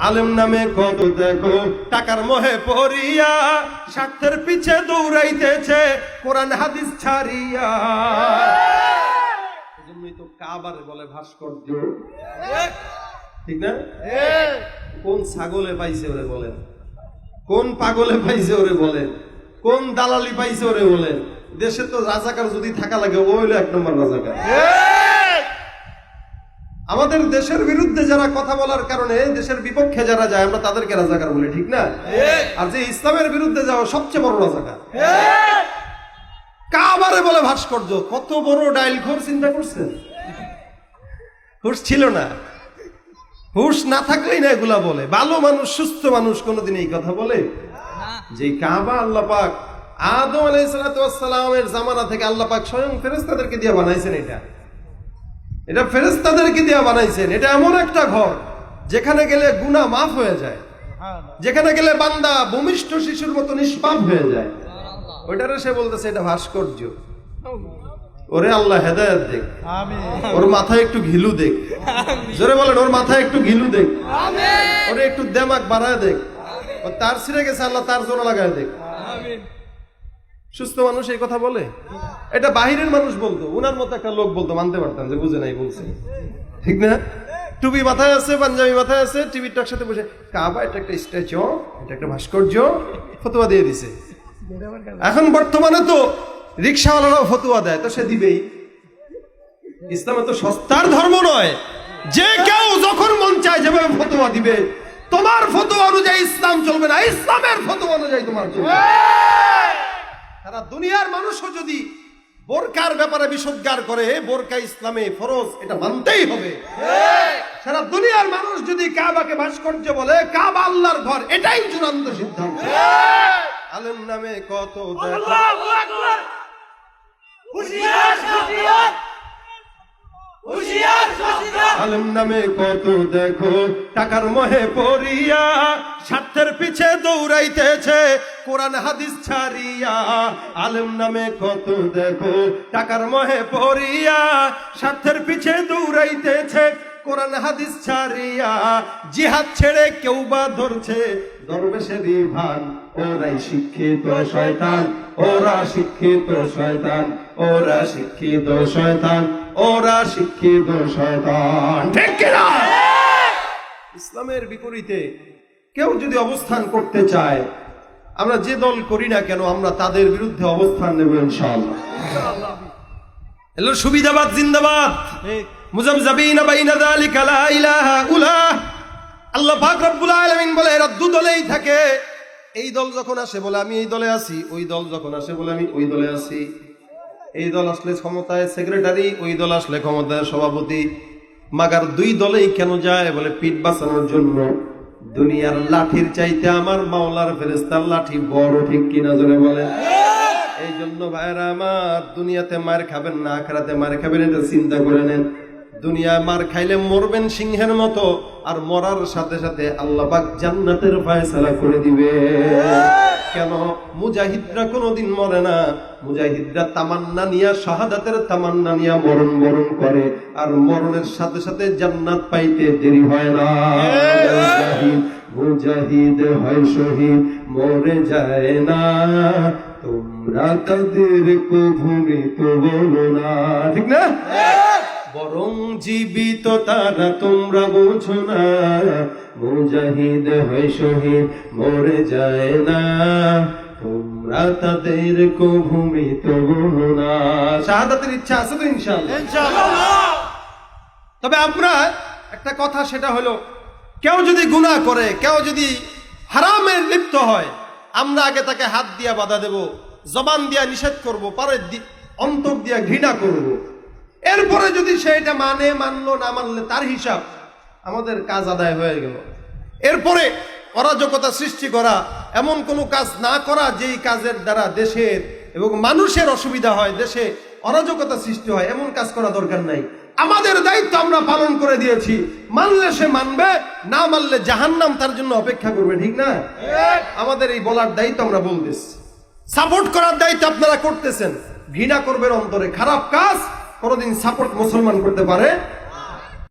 আলেম নামে কত দেখো টাকার মোহে পড়িয়া, স্বার্থের পিছে দৌড়াইতেছে কোরআন হাদিস ছাড়িয়া। এজন্যই তো কাবারে বলে ভাস্কর্য, ঠিক না? কোন ছাগলে পাইছে ওরে বলেন, কোন পাগলে পাইছে ওরে বলেন, কোন দালালি পাইছে ওরে বলেন। দেশে তো রাজাকার যদি থাকা লাগে ও হইলো এক নম্বর রাজাকার। আমাদের দেশের বিরুদ্ধে যারা কথা বলার কারণে দেশের বিপক্ষে যারা যায় আমরা তাদেরকে রাজাকার বলি, ঠিক না? আর যে ইসলামের বিরুদ্ধে যাওয়া সবচেয়ে বড় রাজাকার। কাবারে বলে ভাস্কর্য, কত বড় ডাইল খোর চিন্তা করছেন? হুশ ছিল না, হুশ না থাকলেই না এগুলা বলে। ভালো মানুষ সুস্থ মানুষ কোনোদিন এই কথা বলে? যে কাবা আল্লাহ পাক আদম আলাইহিস সালামের জামানা থেকে আল্লাহ পাক স্বয়ং ফেরেশতাদেরকে দিয়ে বানাইছেন। এটা ফেরেশতাদেরকে দিয়ে বানাইছেন। এটা এমন একটা ঘর যেখানে গেলে গুনাহ মাফ হয়ে যায়, যেখানে গেলে বান্দা ভূমিষ্ঠ শিশুর মতো নিষ্পাপ হয়ে যায়। ওইটারে সে বলতেছে এটা ভাস্কর্য। ওরে আল্লাহ হেদায়েত দেখ, ওর মাথায় একটু ঘিলু দেখ, জোরে বলেন ওর মাথায় একটু ঘিলু দেখ, ওরে একটু দেমাগ বাড়ায় দেখ, ও তার ছিঁড়ে গেছে আল্লাহ তার জন্য লাগায় দেখ। সুস্থ মানুষ এই কথা বলে? এটা বাহিরের মানুষ বলতো, উনার মতো একটা লোক বলতো, মানতে পারতাম যে বুঝে নাই বলছে, ঠিক না? টুপি মাথায় আছে, পাঞ্জাবি মাথায় আছে, টিভির টার সাথে বসে কাবা এটা একটা স্ট্যাচু, এটা একটা ভাস্কর্য, ফতোয়া দিয়ে দিছে। এখন বর্তমানে তো রিক্সাওয়ালারাও ফতোয়া দেয়, তো সে দিবেই। ইসলামে তো সস্তার ধর্ম নয়, যে কেউ যখন মন চায় যেভাবে ফতোয়া দিবে। তোমার ফতোয়া অনুযায়ী ইসলাম চলবে না, ইসলামের ফতোয়া অনুযায়ী তোমার চলবে। সারা দুনিয়ার মানুষও যদি বোরকার ব্যাপারে বিসজ্ঞার করে, বোরকা ইসলামে ফরজ, এটা মানতেই হবে। সারা দুনিয়ার মানুষ যদি কাবাকে ভাস্কর্য বলে, কাবা আল্লাহর ঘর, এটাই চূড়ান্ত সিদ্ধান্ত। আলেম নামে কত আলেম নামে কত দেখো টাকার মোহে পড়িয়া, স্বার্থের পিছে দৌড়াইতেছে কোরআন হাদিস ছাড়িয়া। আলেম নামে কত দেখো টাকার মোহে পড়িয়া, স্বার্থের পিছে দৌড়াইতেছে কোরআন হাদিস ছাড়িয়া। জিহাদ ছেড়ে কেউ বা ধরছে দরবেশেরই ভান, ওরাই শিক্ষিত শয়তান, ওরা শিক্ষিত শয়তান, ওরা শিক্ষিত শয়তান, ওরা শিক্ষিত শয়তান, ঠিক কিনা? ইসলামের বিপরীতে কেউ যদি অবস্থান করতে চায়, আমরা যে দল করি না কেন, আমরা তাদের বিরুদ্ধে অবস্থান নেব ইনশাআল্লাহ। এলো সুবিধাবাদ জিন্দাবাদ, মুজাবজাবিনা বাইনা যালিকা লা ইলাহা উলা। আল্লাহ পাক রব্বুল আলামিন বলে এরা দু দলেই থাকে। এই দল যখন আসে বলে আমি এই দলে আছি, ওই দল যখন আসে বলে আমি ওই দলে আছি। এই দল আসলে ক্ষমতায় সেক্রেটারি, ওই দল আসলে ক্ষমতায় সভাপতি। মাগার দুই দলেই কেন যায়? বলে পিঠ বাঁচানোর জন্য। দুনিয়ার লাঠির চাইতে আমার মাওলার ফেরেশতার লাঠি বড়, ঠিক কিনা জোরে বলে? এই জন্য ভাইরা আমার, দুনিয়াতে মার খাবেন না, আখিরাতে মার খাবেন, এটা চিন্তা করে নেন। দুনিয়ায় মার খাইলে মরবেন সিংহের মতো, আর মরার সাথে সাথে আল্লাহ পাক জান্নাতের ফয়সালা করে দিবে। কেন? মুজাহিদরা কোনোদিন মরে না, মুজাহিদরা তামান্না নিয়া, শাহাদাতের তামান্না নিয়া মরণ বরণ করে, আর মরণের সাথে সাথে জান্নাত পাইতে দেরি হয় না। মুজাহিদ হয় শহীদ, মরে যায় না, তোমরা তাদের ভূমিত বলো না, ঠিক না? বরং জীবিত তারা, তোমরা বোঝো না। মুজাহিদ হয় শহীদ, মরে যায় না, তোমরা তাদের ভূমিত বলো না। শাহাদাতের ইচ্ছা আছে তো ইনশাআল্লাহ। তবে আমরা একটা কথা, সেটা হলো কেউ যদি গুনাহ করে, কেউ যদি হারামে লিপ্ত হয়, আমরা আগে তাকে হাত দিয়া বাধা দেব, জবান দিয়া নিষেধ করব, পরে অন্তর দিয়া ঘৃণা করব। এরপরে যদি সে এটা মানে, মানলো, না মানলে তার হিসাব, আমাদের কাজ আদায় হয়ে গেল। এরপরে অরাজকতা সৃষ্টি করা, এমন কোনো কাজ না করা যেই কাজের দ্বারা দেশের এবং মানুষের অসুবিধা হয়, দেশে অরাজকতা সৃষ্টি হয়, এমন কাজ করা দরকার নাই। আমাদের দায়িত্ব আমরা পালন করে দিয়েছি। মানলে সে মানবে, না মানলে জাহান্নাম তার জন্য অপেক্ষা করবে, ঠিক না? আমাদের এই বলার দায়িত্ব আমরা বলতেছি, সাপোর্ট করার দায়িত্ব আপনারা করতেছেন। ঘৃণা করবেন অন্তরে, খারাপ কাজ কোনোদিন সাপোর্ট মুসলমান করতে পারে